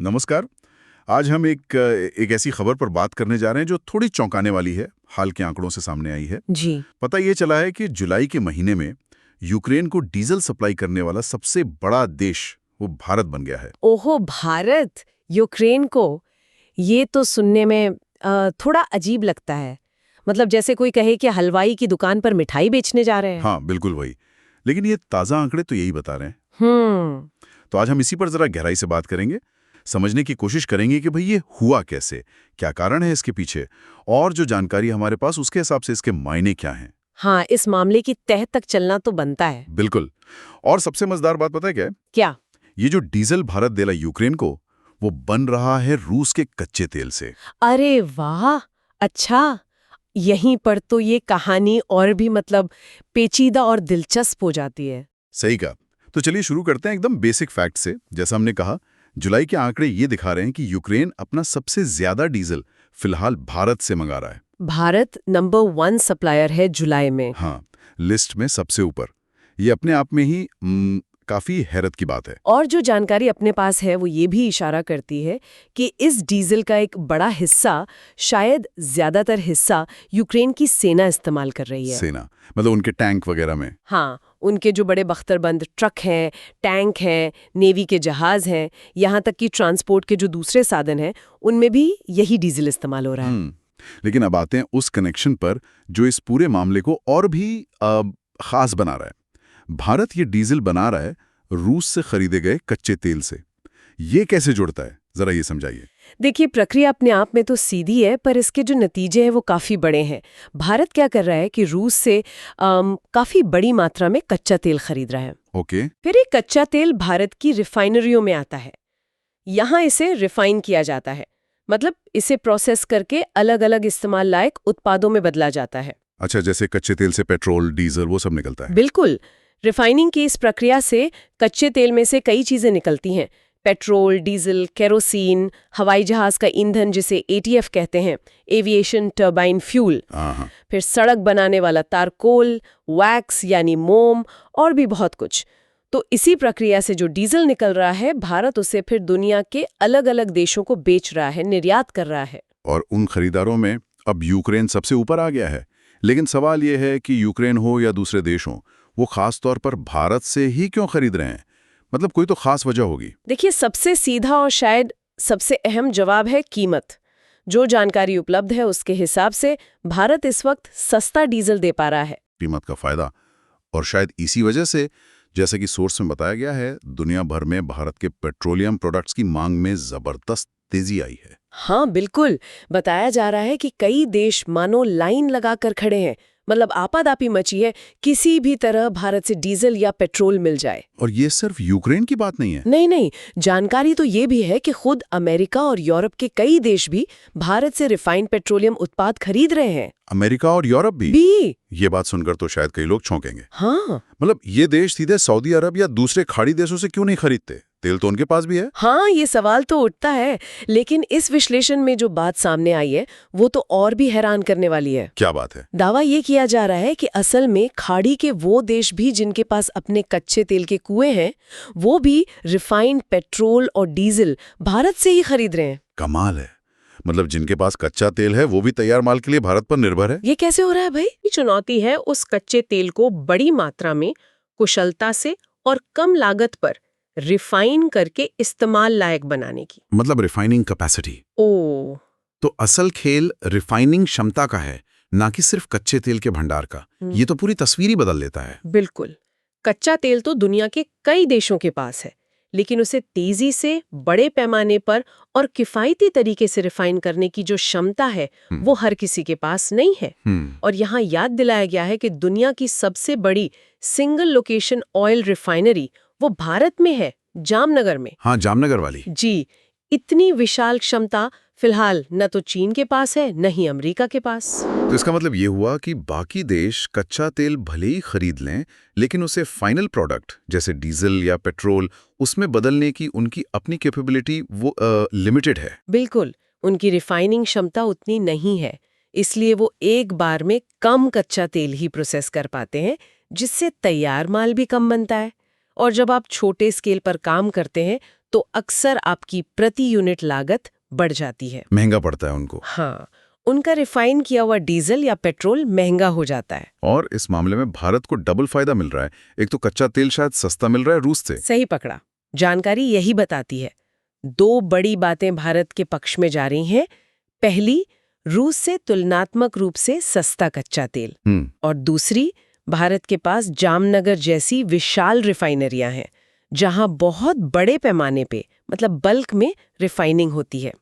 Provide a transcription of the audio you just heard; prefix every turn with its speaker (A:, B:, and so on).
A: नमस्कार। आज हम एक ऐसी खबर पर बात करने जा रहे हैं जो थोड़ी चौंकाने वाली है, हाल के आंकड़ों से सामने आई है।
B: जी।
A: पता ये चला है कि जुलाई के महीने में यूक्रेन को डीजल सप्लाई करने वाला सबसे बड़ा देश वो भारत बन गया है।
B: ओहो, भारत यूक्रेन को। ये तो सुनने में थोड़ा अजीब लगता है। मतलब जैसे कोई कहे कि हलवाई की दुकान पर मिठाई बेचने जा रहे हैं।
A: हाँ, बिल्कुल वही। लेकिन ये ताज़ा आंकड़े तो यही बता रहे हैं।
B: हम्म।
A: तो आज हम इसी पर जरा गहराई से बात करेंगे, समझने की कोशिश करेंगे कि भाई ये हुआ कैसे, क्या कारण है इसके पीछे, और जो जानकारी हमारे पास उसके हिसाब से इसके मायने क्या हैं।
B: हाँ, इस मामले की तह तक चलना तो बनता है।
A: बिल्कुल। और सबसे मजेदार बात पता है क्या है?
B: क्या?
A: ये जो डीजल भारत देला यूक्रेन को, वो बन रहा है रूस के कच्चे तेल से।
B: अरे वाह! अच्छा, यहीं पर तो ये कहानी और भी मतलब पेचीदा और दिलचस्प हो जाती है।
A: सही कहा। तो चलिए शुरू करते हैं एकदम बेसिक फैक्ट से। जैसा हमने कहा, जुलाई के आंकड़े ये दिखा रहे हैं कि यूक्रेन अपना सबसे ज्यादा डीजल फिलहाल भारत से मंगा रहा है।
B: भारत नंबर 1 सप्लायर है जुलाई में।
A: हाँ, लिस्ट में सबसे ऊपर। ये अपने आप में ही काफी हैरत की बात है।
B: और जो जानकारी अपने पास है वो ये भी इशारा करती है कि इस डीजल का एक बड़ा हिस्सा, शायद ज्यादातर हिस्सा, यूक्रेन की सेना इस्तेमाल कर रही है।
A: सेना मतलब उनके टैंक वगैरह में।
B: हाँ, उनके जो बड़े बख्तरबंद ट्रक हैं, टैंक हैं, नेवी के जहाज हैं, यहाँ तक कि ट्रांसपोर्ट के जो दूसरे साधन हैं, उनमें भी यही डीजल इस्तेमाल हो रहा है।
A: लेकिन अब आते हैं उस कनेक्शन पर जो इस पूरे मामले को और भी खास बना रहा है। भारत ये डीजल बना रहा है रूस से खरीदे गए कच्चे तेल से। ये कैसे जुड़ता है, जरा ये समझाइए।
B: देखिए, प्रक्रिया अपने आप में तो सीधी है, पर इसके जो नतीजे हैं वो काफ़ी बड़े हैं। भारत क्या कर रहा है कि रूस से काफ़ी बड़ी मात्रा में कच्चा तेल खरीद रहा है।
A: ओके।
B: फिर ये कच्चा तेल भारत की रिफाइनरियों में आता है। यहाँ इसे रिफाइन किया जाता है, मतलब इसे प्रोसेस करके अलग अलग इस्तेमाल लायक उत्पादों में बदला जाता है।
A: अच्छा, जैसे कच्चे तेल से पेट्रोल, डीजल वो सब निकलता है।
B: बिल्कुल। रिफाइनिंग की इस प्रक्रिया से कच्चे तेल में से कई चीजें निकलती हैं। पेट्रोल, डीजल, केरोसिन, हवाई जहाज का ईंधन जिसे एटीएफ कहते हैं, एविएशन टर्बाइन फ्यूल,
A: हाँ।
B: फिर सड़क बनाने वाला तारकोल, वैक्स यानी मोम, और भी बहुत कुछ। तो इसी प्रक्रिया से जो डीजल निकल रहा है, भारत उसे फिर दुनिया के अलग अलग देशों को बेच रहा है, निर्यात कर रहा है।
A: और उन खरीदारों में अब यूक्रेन सबसे ऊपर आ गया है। लेकिन सवाल यह है कि यूक्रेन हो या दूसरे देश हो, वो खास तौर पर भारत से ही क्यों खरीद रहे हैं? मतलब कोई तो खास वजह होगी।
B: देखिए, सबसे सीधा और शायद सबसे अहम जवाब है कीमत। जो जानकारी उपलब्ध है उसके हिसाब से भारत इस वक्त सस्ता डीजल दे पा रहा है।
A: कीमत का फायदा। और शायद इसी वजह से, जैसे कि सोर्स में बताया गया है, दुनिया भर में भारत के पेट्रोलियम प्रोडक्ट्स की मांग में जबरदस्त तेजी आई है।
B: हाँ, बिल्कुल। बताया जा रहा है कि कई देश मानो लाइन लगाकर खड़े हैं। मतलब आपादापी मची है, किसी भी तरह भारत से डीजल या पेट्रोल मिल जाए।
A: और ये सिर्फ यूक्रेन की बात नहीं है।
B: नहीं नहीं, जानकारी तो ये भी है कि खुद अमेरिका और यूरोप के कई देश भी भारत से रिफाइंड पेट्रोलियम उत्पाद खरीद रहे हैं।
A: अमेरिका और यूरोप भी? ये बात सुनकर तो शायद कई लोग चौंकेंगे।
B: हाँ।
A: मतलब ये देश सीधे सऊदी अरब या दूसरे खाड़ी देशों से क्यों नहीं खरीदते? तेल तो उनके पास भी है।
B: हाँ, ये सवाल तो उठता है, लेकिन इस विश्लेषण में जो बात सामने आई है वो तो और भी हैरान करने वाली है।
A: क्या बात है?
B: दावा ये किया जा रहा है कि असल में खाड़ी के वो देश भी जिनके पास अपने कच्चे तेल के कुएं हैं, वो भी रिफाइंड पेट्रोल और डीजल भारत से ही खरीद रहे हैं।
A: कमाल है। मतलब जिनके पास कच्चा तेल है वो भी तैयार माल के लिए भारत पर निर्भर है।
B: ये कैसे हो रहा है भाई? चुनौती है उस कच्चे तेल को बड़ी मात्रा में कुशलता से और कम लागत पर रिफाइन करके इस्तेमाल लायक बनाने की।
A: मतलब रिफाइनिंग कैपेसिटी।
B: ओ,
A: तो असल खेल रिफाइनिंग क्षमता का है, ना कि सिर्फ कच्चे तेल के भंडार का। ये तो पूरी तस्वीर ही बदल देता है।
B: बिल्कुल। कच्चा तेल तो दुनिया के कई देशों के पास है, लेकिन उसे तेजी से, बड़े पैमाने पर और किफायती तरीके से रिफाइन करने की जो क्षमता है वो हर किसी के पास नहीं है। और यहाँ याद दिलाया गया है कि दुनिया की सबसे बड़ी सिंगल लोकेशन ऑयल रिफाइनरी वो भारत में है, जामनगर में।
A: हाँ, जामनगर वाली।
B: जी। इतनी विशाल क्षमता फिलहाल न तो चीन के पास है, न ही अमेरिका के पास।
A: तो इसका मतलब ये हुआ कि बाकी देश कच्चा तेल भले ही खरीद लें, लेकिन उसे फाइनल प्रोडक्ट जैसे डीजल या पेट्रोल उसमें बदलने की उनकी अपनी कैपेबिलिटी वो लिमिटेड है।
B: बिल्कुल। उनकी रिफाइनिंग क्षमता उतनी नहीं है, इसलिए वो एक बार में कम कच्चा तेल ही प्रोसेस कर पाते हैं, जिससे तैयार माल भी कम बनता है। और जब आप छोटे स्केल पर काम करते हैं तो अक्सर आपकी प्रति यूनिट लागत बढ़ जाती है।
A: महंगा पड़ता है उनको।
B: हाँ, उनका रिफाइन किया हुआ डीजल या पेट्रोल महंगा हो जाता है।
A: और इस मामले में भारत को डबल फायदा मिल रहा है। एक तो कच्चा तेल शायद सस्ता मिल रहा है रूस से।
B: सही पकड़ा। जानकारी यही बताती है। 2 बड़ी बातें भारत के पक्ष में जा रही हैं। पहली, रूस से तुलनात्मक रूप से सस्ता कच्चा तेल, और दूसरी, भारत के पास जामनगर जैसी विशाल रिफाइनरियां हैं जहां बहुत बड़े पैमाने पे मतलब बल्क में रिफाइनिंग होती है।